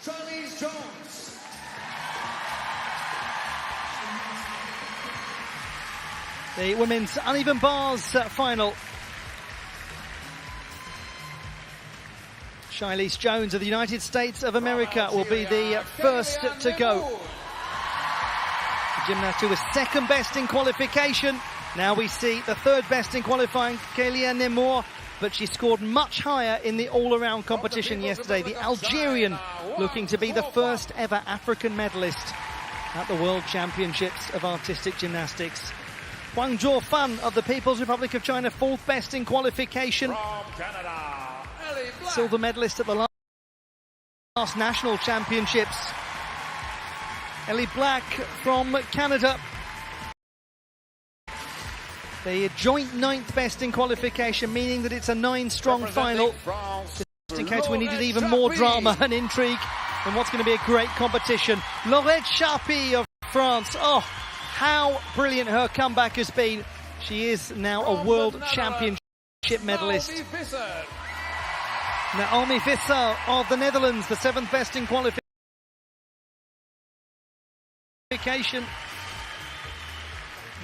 Jones. The women's uneven bars final. Charlize Jones of the United States of America will be the first to go. The gymnast who was second best in qualification. Now we see the third best in qualifying, Kélia Nemours, but she scored much higher in the all-around competition yesterday. The Algerian looking to be the first ever African medalist at the World Championships of Artistic Gymnastics. Huang Zhuofan of the People's Republic of China, fourth best in qualification. Silver medalist at the last national championships. Ellie Black from Canada. The joint ninth best in qualification, meaning that it's a 9-strong final. Just in case we needed even more drama and intrigue in what's going to be a great competition. Laurette Charpy of France. Oh, how brilliant her comeback has been. She is now a world championship medalist. Naomi Visser of the Netherlands, the seventh best in qualification.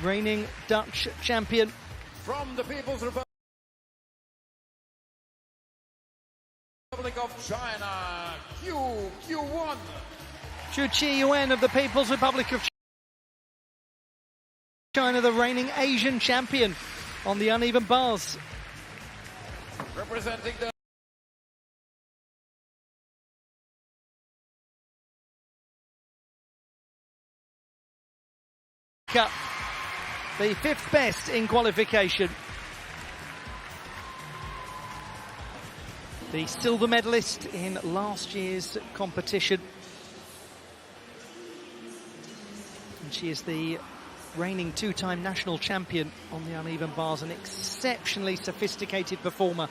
Reigning Dutch champion. From the People's Republic of China, Q1. Zhu Qiyuan of the People's Republic of China, the reigning Asian champion on the uneven bars. Representing the the fifth best in qualification. The silver medalist in last year's competition. And she is the reigning two-time national champion on the uneven bars, an exceptionally sophisticated performer.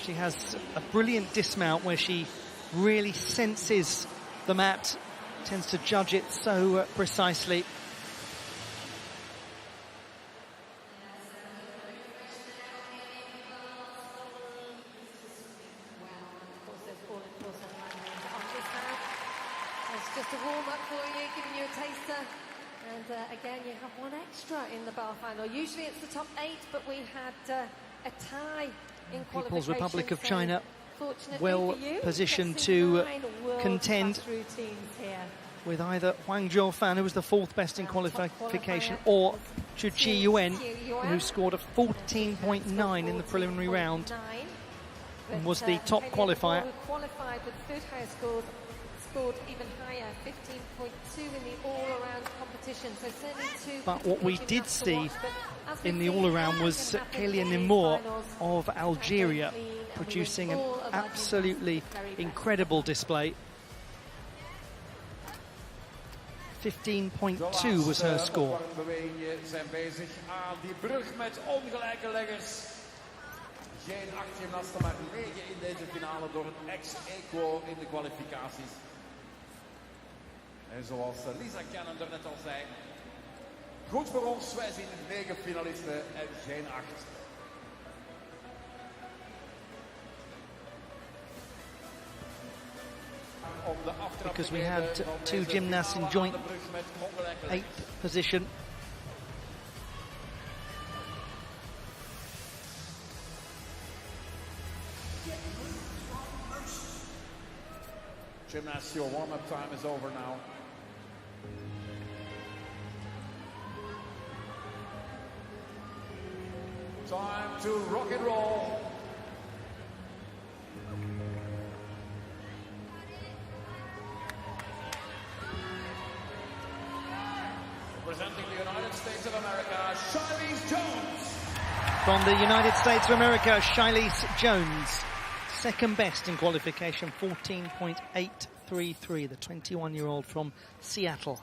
She has a brilliant dismount where she really senses the mat, tends to judge it so precisely. It's just a warm-up for you, giving you a taster. And again, you have one extra in the bar final. Usually it's the top 8, but we had a tie in qualification. People's Republic of China well positioned to contend with either Huang Zhuofan, who was the fourth best in qualification, or Zhu Qiyuan, who scored a 14.9 in the preliminary round and was the top qualifier. Who qualified with good high scores, scored even higher, 15.2 in the all-around competition. So certainly two. But what we did see in the all-around was Kélia Nemours of Algeria producing an absolutely incredible display. 15.2 was her score. Geen 8 gymnasten, maar 9 in deze finale door het ex-equo in de kwalificaties. En zoals Lisa Cannon er net al zei, goed voor ons, wij zien 9 finalisten en geen 8. Because we had two gymnasts in joint 8th position. Gymnasts, your warm-up time is over now. Time to rock and roll. Representing the United States of America, Charlize Jones. From the United States of America, Charlize Jones. Second best in qualification, 14.833, the 21-year-old from Seattle.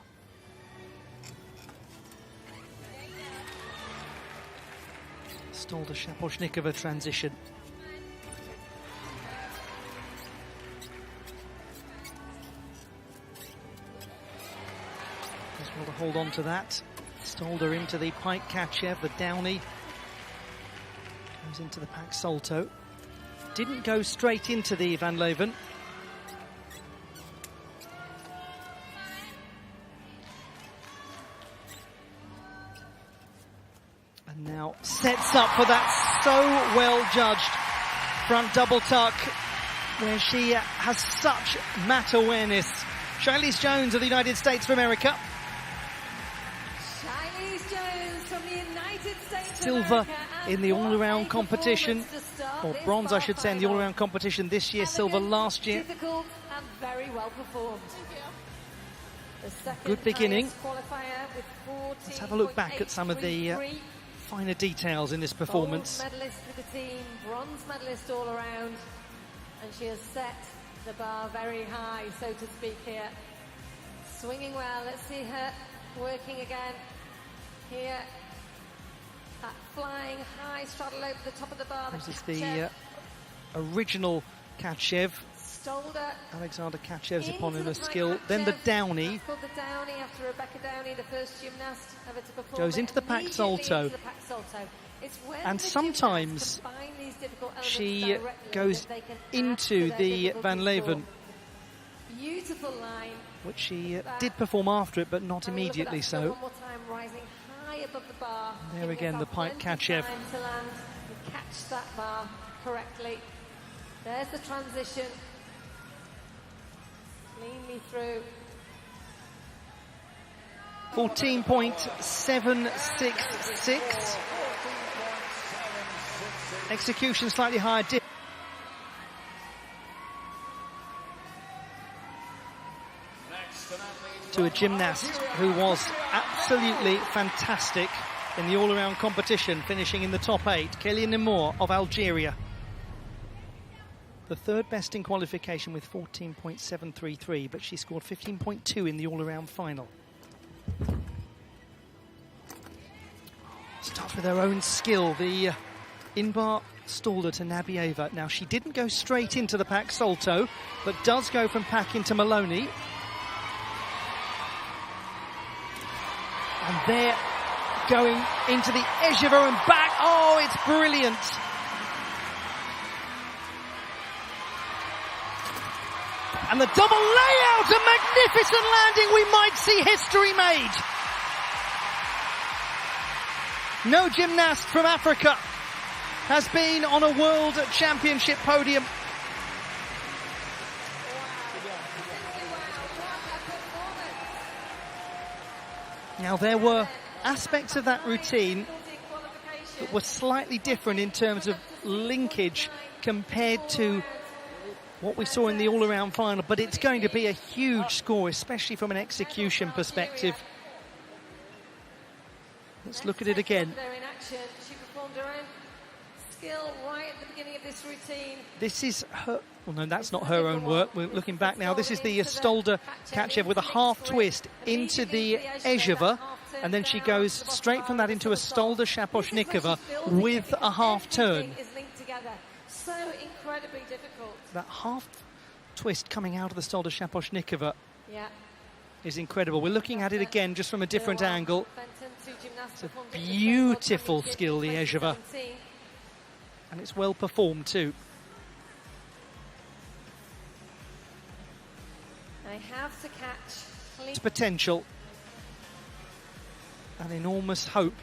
Stolda Shaposhnikova transition. As well to hold on to that. Stolda into the pike catcher, the downy. Goes into the pack salto. didn't go straight into the Van Leeuwen. And now sets up for that so well judged front double tuck, where she has such mat awareness. Charlize Jones of the United States of America. Charlize Jones from the United States Silver of America, in the all-around competition, or bronze I should say, in the all-around competition this year, silver last year. Difficult and very well performed. Good beginning. Let's have a look back at some of the finer details in this performance. Gold medalist with the team, bronze medalist all around, and she has set the bar very high, so to speak here. Swinging well, let's see her working again. Here, that flying high straddle over the top of the bar. This is the original Katchev. Stolder. Alexander Katchev's eponymous skill. Then the Downey. Called the Downey after Rebecca Downey, the first gymnast ever to perform. Goes into the Pax Salto. And sometimes she goes into the Van Leeuwen, beautiful line, which she did perform after it, but not immediately so. One more time, rising high above the bar. There again, the Pike Katchev. To land and catch that bar correctly. There's the transition. Cleanly through. 14.766. Execution slightly higher. To a gymnast who was absolutely fantastic in the all-around competition, finishing in the top 8, Kélia Nemour of Algeria. The third best in qualification with 14.733, but she scored 15.2 in the all-around final. Starts with her own skill, the in-bar Stalder to Nabieva. Now, she didn't go straight into the Pax Salto, but does go from Pack into Maloney. And they're going into the Ejeva and back. Oh, it's brilliant. And the double layout, a magnificent landing. We might see history made. No gymnast from Africa has been on a World Championship podium. Now, there were aspects of that routine that were slightly different in terms of linkage compared to what we saw in the all-around final, but it's going to be a huge score, especially from an execution perspective. Let's look at it again. She performed her own skill right at the beginning of this routine. This is her... Well, no, that's not her own work. We're looking back now. This is the Stolder Katchev with a half twist into the Ejeva, and then she goes straight from that into a Stolder Shaposhnikova with a half turn. So incredibly difficult. That half twist coming out of the Stolder Shaposhnikova is incredible. We're looking at it again just from a different angle. It's a beautiful skill, the Ejeva. And it's well performed too. They have to catch. It's potential. An enormous hope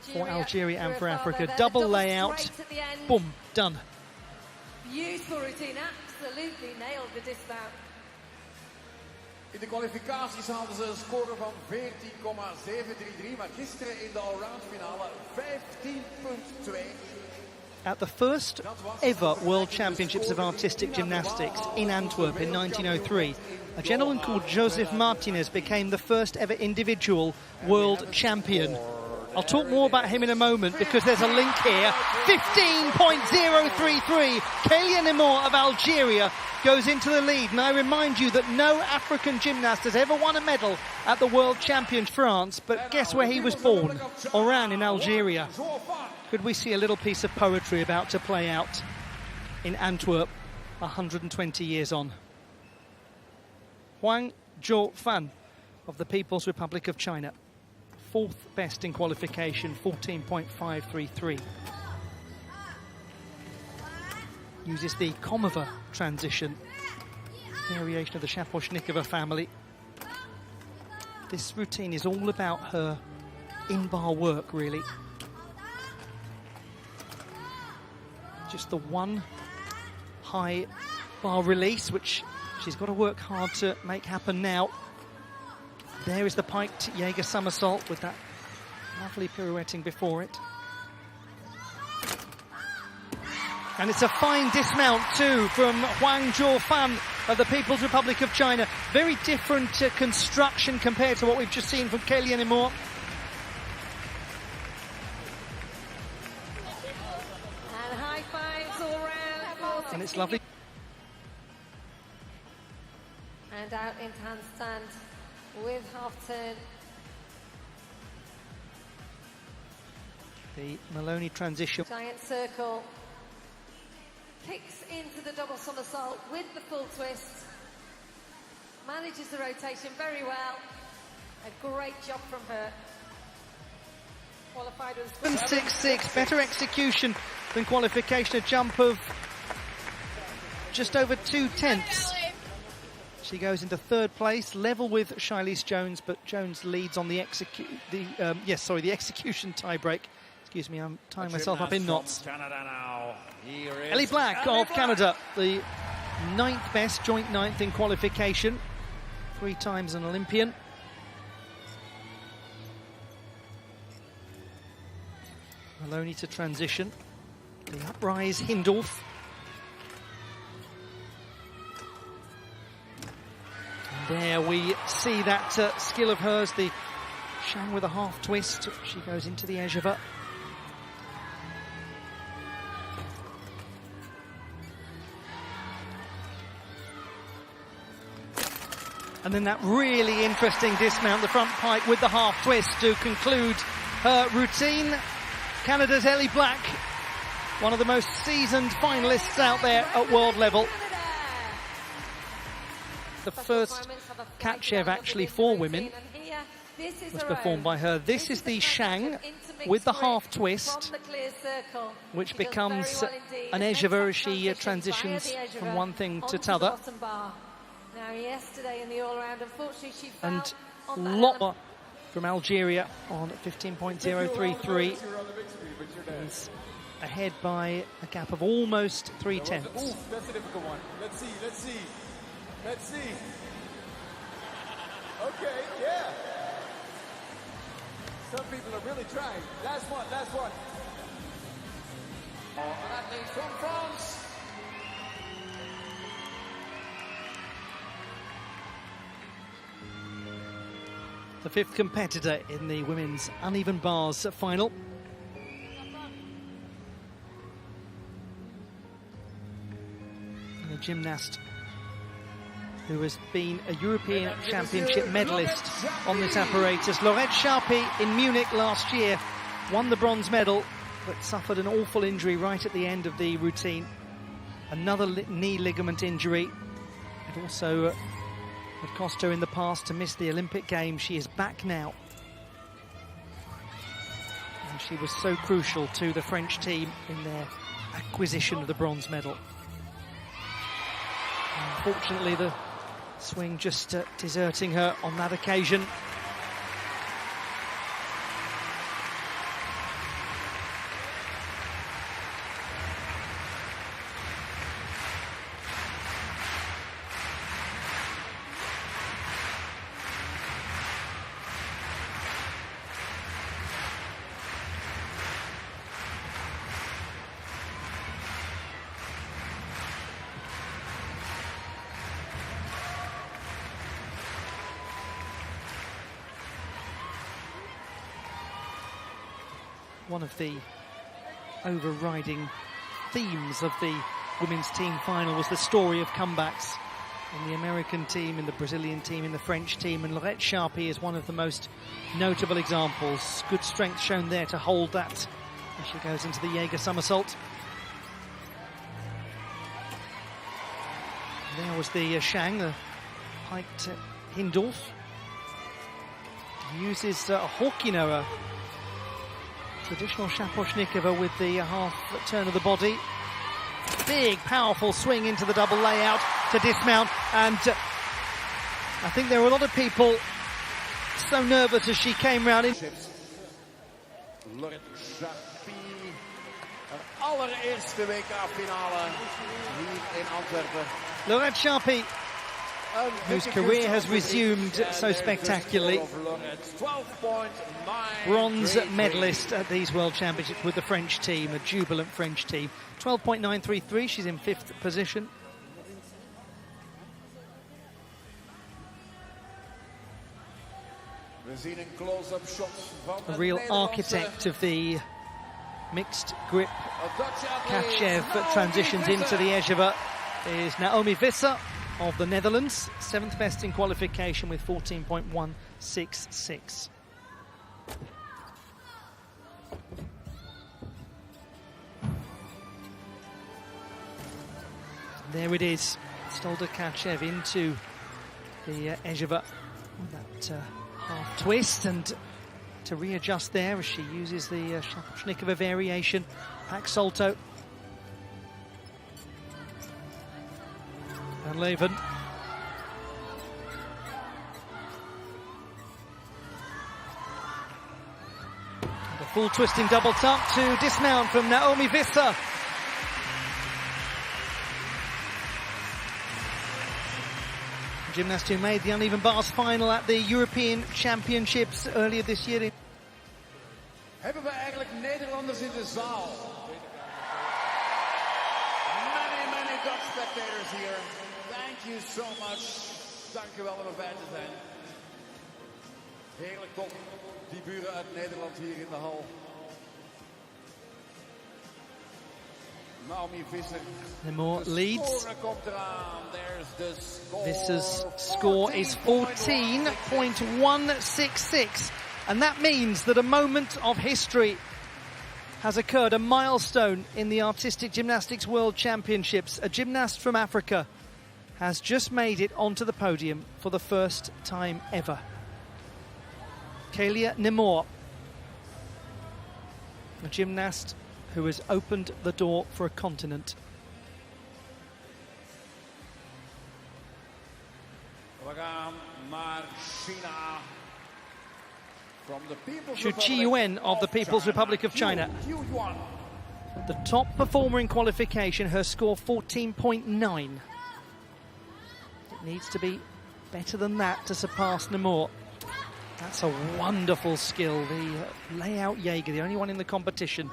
for Algeria and for Africa. Double layout. Boom, done. Beautiful routine, absolutely nailed the dismount. In de kwalificaties haalden ze een score van 14,733, maar gisteren in de allround finale 15,2. At the first ever World Championships of Artistic Gymnastics in Antwerp in 1903, a gentleman called Joseph Martinez became the first ever individual world champion. I'll talk more about him in a moment because there's a link here. 15.033. Kélia Nemour of Algeria goes into the lead. And I remind you that no African gymnast has ever won a medal at the World Champions France. But guess where he was born? Oran in Algeria. Could we see a little piece of poetry about to play out in Antwerp 120 years on? Huang Zhuofan of the People's Republic of China. Fourth best in qualification, 14.533. uses the Komova transition, variation of the Shaposhnikova family. This routine is all about her in-bar work, really. Just the one high bar release, which she's got to work hard to make happen now. There is the piked Jaeger somersault with that lovely pirouetting before it. And it's a fine dismount too from Huang Zhuofan of the People's Republic of China. Very different construction compared to what we've just seen from Kélia Némor. And high fives all round. And it's lovely. And out into handstand with half turn. The Maloney transition. Giant circle. Kicks into the double somersault with the full twist. Manages the rotation very well. A great job from her. Qualified with 7.66, better execution than qualification. A jump of just over 2/10. She goes into third place, level with Shilese Jones, but Jones leads on the execution tiebreak. Excuse me, I'm tying myself up in knots. Ellie Black of Canada, the 9th best, joint 9th in qualification. 3 times an Olympian. Maloney to transition. The uprise Hindorf. And there we see that skill of hers, the Shang with a half twist. She goes into the Ejeva. And then that really interesting dismount, the front pike with the half twist to conclude her routine. Canada's Ellie Black, one of the most seasoned finalists out there at world level. The first Katchev actually for women was performed by her. This is the Shang with the half twist, which becomes an Ejeva as she transitions from one thing to t'other. Now, yesterday in the all-round, unfortunately, she fell And on Lotma from Algeria on 15.033 is ahead by a gap of almost 3/10. Ooh, that's a difficult one. Let's see. Okay, yeah. Some people are really trying. Last one. An athlete from France. The 5th competitor in the women's uneven bars final. And a gymnast who has been a European Championship medalist on this apparatus. Laurette Sharpie in Munich last year won the bronze medal, but suffered an awful injury right at the end of the routine. Another knee ligament injury. It also had cost her in the past to miss the Olympic Games. She is back now. And she was so crucial to the French team in their acquisition of the bronze medal. Unfortunately, the swing just deserting her on that occasion. One of the overriding themes of the women's team final was the story of comebacks in the American team, in the Brazilian team, in the French team, and Laurette Sharpie is one of the most notable examples. Good strength shown there to hold that as she goes into the Jaeger somersault. And there was the Shang, the piked Hindorf. He uses a Hawkino, a traditional Shaposhnikova with the half turn of the body. Big, powerful swing into the double layout to dismount, and I think there were a lot of people so nervous as she came round in. Allereerste WK-finale hier in Antwerpen. Laurette Sharpie, whose career has resumed so spectacularly. Bronze medalist at these World Championships with the French team, a jubilant French team. 12.933, she's in 5th position. A real architect of the mixed grip Kachev transitions into the Ejeva is Naomi Visser of the Netherlands, 7th best in qualification with 14.166. There it is, Stolda Kachev into the Ejeva, that half twist, and to readjust there as she uses the Shapochnikova variation, Pack Salto. And Leven. The full twisting double tuck to dismount from Naomi Visser. Gymnast who made the uneven bars final at the European Championships earlier this year. Hebben we eigenlijk Nederlanders in de zaal? Many Dutch spectators here. Thank you so much. Dank u wel om erbij te zijn. Heerlijk toch, die buren uit Nederland hier in de hal. Naomi Visser. Nemour leads. There's the score. Visser's score is 14.166. And that means that a moment of history has occurred, a milestone in the Artistic Gymnastics World Championships. A gymnast from Africa has just made it onto the podium for the first time ever. Kelia Nemour, a gymnast who has opened the door for a continent. We gaan naar China. Xu Qiyuan of the People's Republic of China. The top performer in qualification, her score 14.9. It needs to be better than that to surpass Nemour. That's a wonderful skill. The layout Jaeger, the only one in the competition.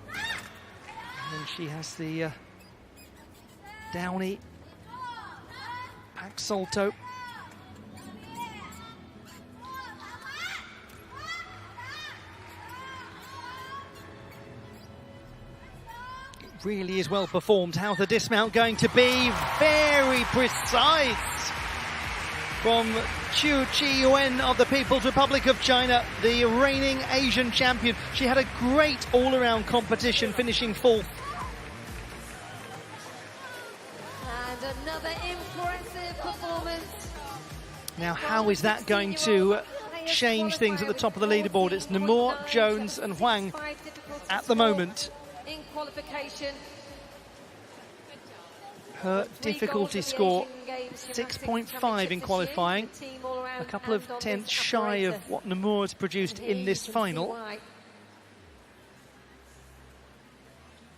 And then she has the Downy Pack Salto. Really is well performed. How's the dismount going to be? Very precise from Xu Qiyuan of the People's Republic of China, the reigning Asian champion. She had a great all-around competition, finishing 4th. And another impressive performance. Now, how is that going to change things at the top of the leaderboard? It's Nemour, Jones and Huang at the moment. In qualification, her difficulty score 6.5 in qualifying, a couple of tenths shy of what Nemour has produced in this final.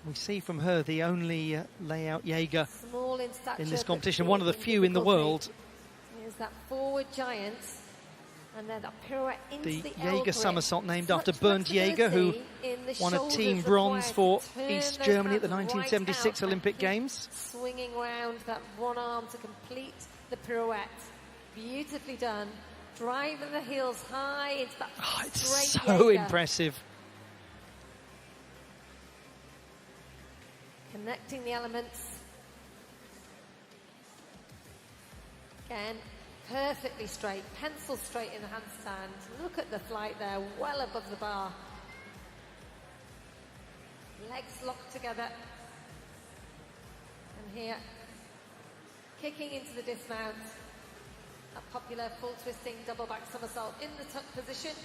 We see from her the only layout Jaeger in this competition, one of the few in the world. Is that forward giant. And then a pirouette into the Jaeger somersault, named after Bernd Jaeger, who won a team bronze for East Germany at the 1976 Olympic Games. Swinging round that one arm to complete the pirouette. Beautifully done. Driving the heels high into that it's straight so Jaeger. impressive. Connecting the elements. Again. Perfectly straight, pencil straight in the handstand. Look at the flight there, well above the bar. Legs locked together. And here, kicking into the dismount. A popular full twisting double back somersault in the tuck position.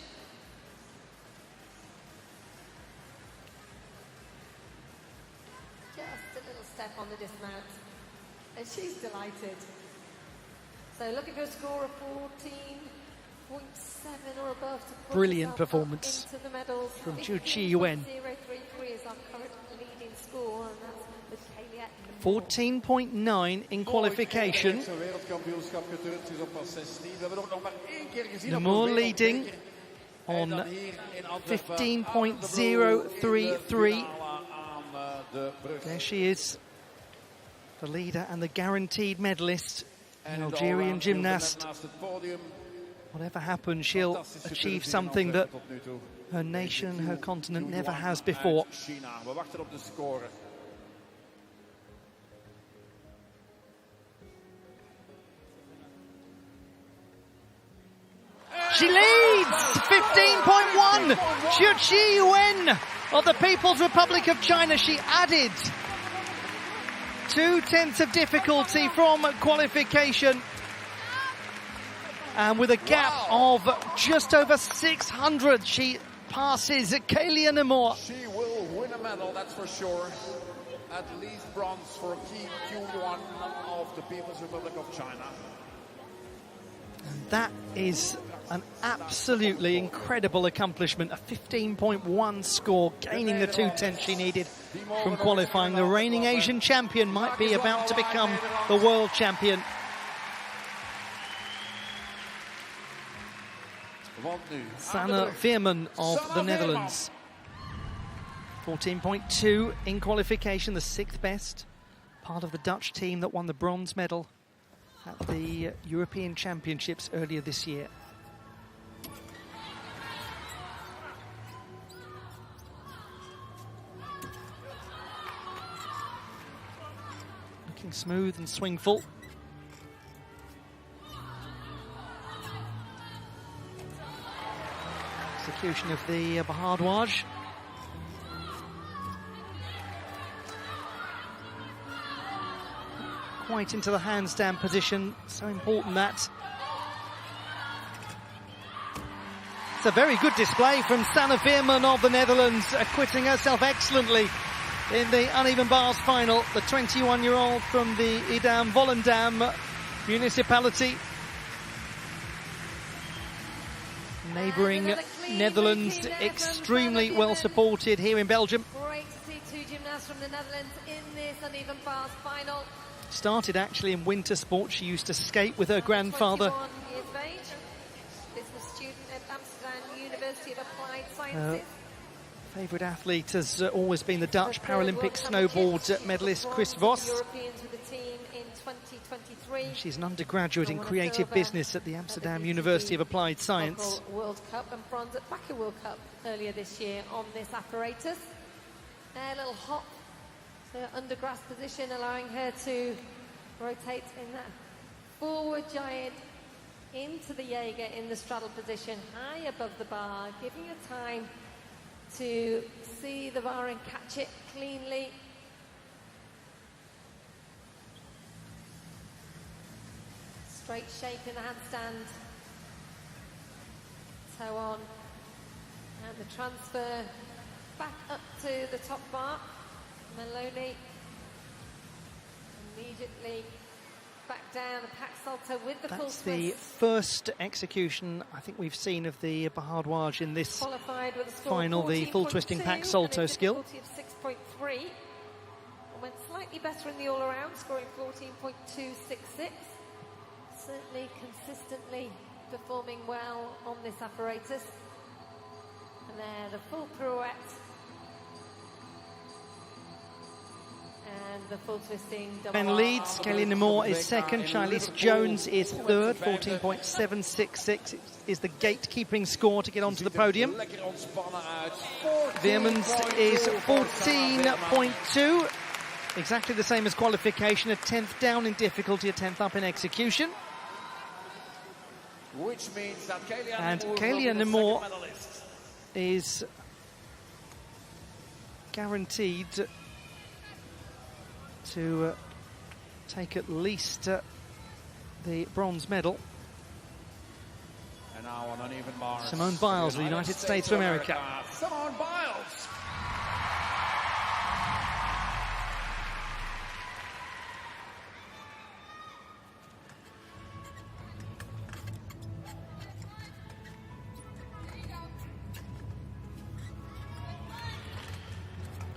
step on the dismount. And she's delighted. So looking for a score of 14.7 or above to put Brilliant performance into the medals. from Chi Yuen. 0.033 is our current leading score, and that's with Kalia. 14.9 in qualification. Nemour leading on 15.033. There she is, the leader and the guaranteed medalist, an Algerian gymnast. Whatever happens, she'll achieve something that her nation, her continent never has before. She leads 15.1. Chi Yuen of the People's Republic of China. She added 0.2 of difficulty from qualification. And with a gap of just over 600, she passes Kalia Nemour. She will win a medal, that's for sure. At least bronze for Team Q1 of the People's Republic of China. And that is an absolutely incredible accomplishment. A 15.1 score, gaining the 0.2 she needed from qualifying. The reigning Asian champion might be about to become the world champion. Sanne Veerman of the Netherlands. 14.2 in qualification, the 6th best. Part of the Dutch team that won the bronze medal at the European Championships earlier this year. Looking smooth and swingful. Execution of the Bahadwaj. Quite into the handstand position, so important that. It's a very good display from Sanne Veerman of the Netherlands, acquitting herself excellently in the uneven bars final. The 21-year-old from the Edam-Volendam municipality. Neighbouring Netherlands, extremely well supported here in Belgium. Great to see two gymnasts from the Netherlands in this uneven bars final. Started actually in winter sports. She used to skate with her grandfather. 21 years of age, business student at Amsterdam University of Applied Sciences. Favourite athlete has always been the Dutch Paralympic snowboard medalist Chris Vos. Europeans with the team in 2023. She's an undergraduate in creative business at the Amsterdam University of Applied Science. World Cup and bronze at Baku World Cup earlier this year on this apparatus. A little hop to undergrass position, allowing her to rotate in that forward giant into the Jaeger in the straddle position, high above the bar, giving her time to see the bar and catch it cleanly. Straight shape in the handstand. Toe on. And the transfer back up to the top bar. Maloney immediately back down, a pack salto with the full twist. That's the first execution I think we've seen of the Bahadwaj in this final, the full twisting pack salto skill. Of 6.3. Went slightly better in the all-around, scoring 14.266. Certainly consistently performing well on this apparatus. And there, the full pirouette. And the full twisting double. Ben leads, Kalia Nemour is second, Charlize Jones is third, 14.766 is the gatekeeping score to get onto the podium. Veerman's is 14.2, exactly the same as qualification, a 10th down in difficulty, a 10th up in execution. Which means that Kalia Nemour is guaranteed to take at least the bronze medal. And now on uneven bars, Simone Biles of the United States of America. Simone Biles.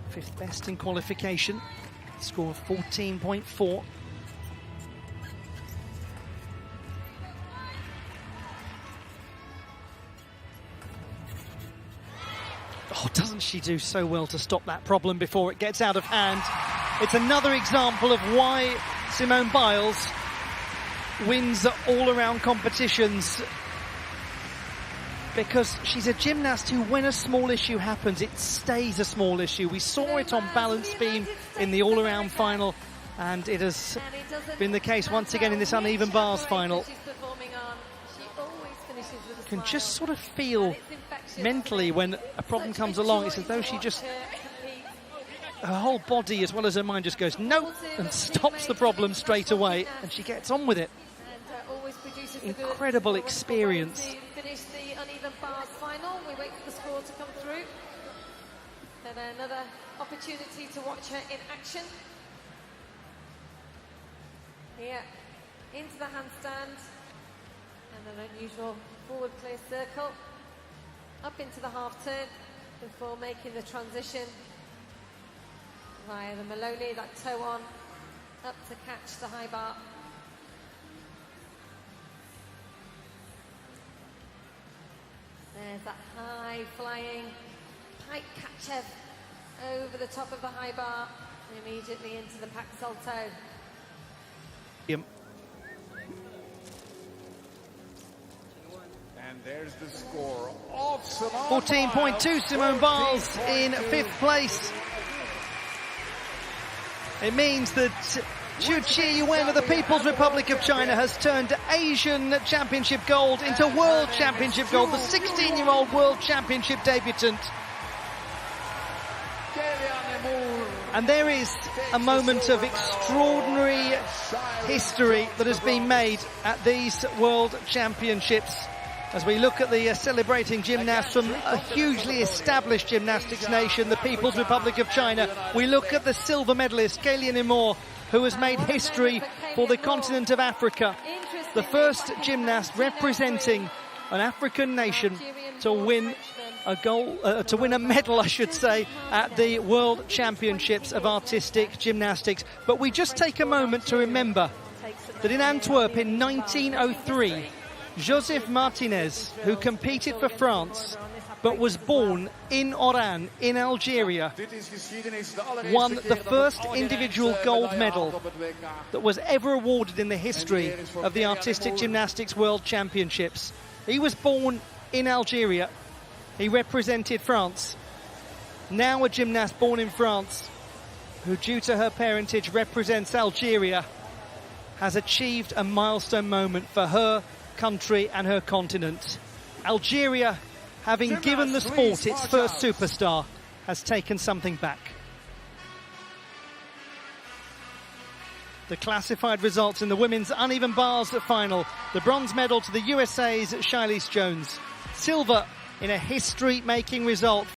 Fifth best in qualification. Score of 14.4. Oh, doesn't she do so well to stop that problem before it gets out of hand? It's another example of why Simone Biles wins all-around competitions, because she's a gymnast who, when a small issue happens, it stays a small issue. We saw it on balance beam in the all-around final, and it has been the case once again in this uneven bars final. You can just sort of feel mentally when a problem comes along, it's as though she just, her whole body as well as her mind just goes nope and stops the problem straight away, and she gets on with it. Incredible experience. Finish the uneven bars final. We wait for the score to come through. Then another opportunity to watch her in action. Here, into the handstand, and an unusual forward clear circle. Up into the half turn before making the transition via the Maloney, that toe on, up to catch the high bar. There's that high flying pike catcher over the top of the high bar, and immediately into the pack salto. Yep. And there's the score of 14.2, Simone Biles in fifth place. It means that Zhu Qiyuan of the People's Republic of China has turned Asian Championship gold into World Championship gold, the 16-year-old World Championship debutant. And there is a moment of extraordinary history that has been made at these World Championships. As we look at the celebrating gymnasts from a hugely established gymnastics nation, the People's Republic of China, we look at the silver medalist, Kaelia Nimor, who has made history for the continent of Africa. The first gymnast representing an African nation to win a medal, I should say, at the World Championships of Artistic Gymnastics. But we just take a moment to remember that in Antwerp in 1903, Joseph Martinez, who competed for France but was born in Oran in Algeria, won the first individual gold medal that was ever awarded in the history of the Artistic Gymnastics World Championships. He was born in Algeria. He represented France. Now a gymnast born in France, who due to her parentage represents Algeria, has achieved a milestone moment for her country and her continent. Algeria, having given the sport its first superstar, has taken something back. The classified results in the women's uneven bars final. The bronze medal to the USA's Shilese Jones. Silver in a history-making result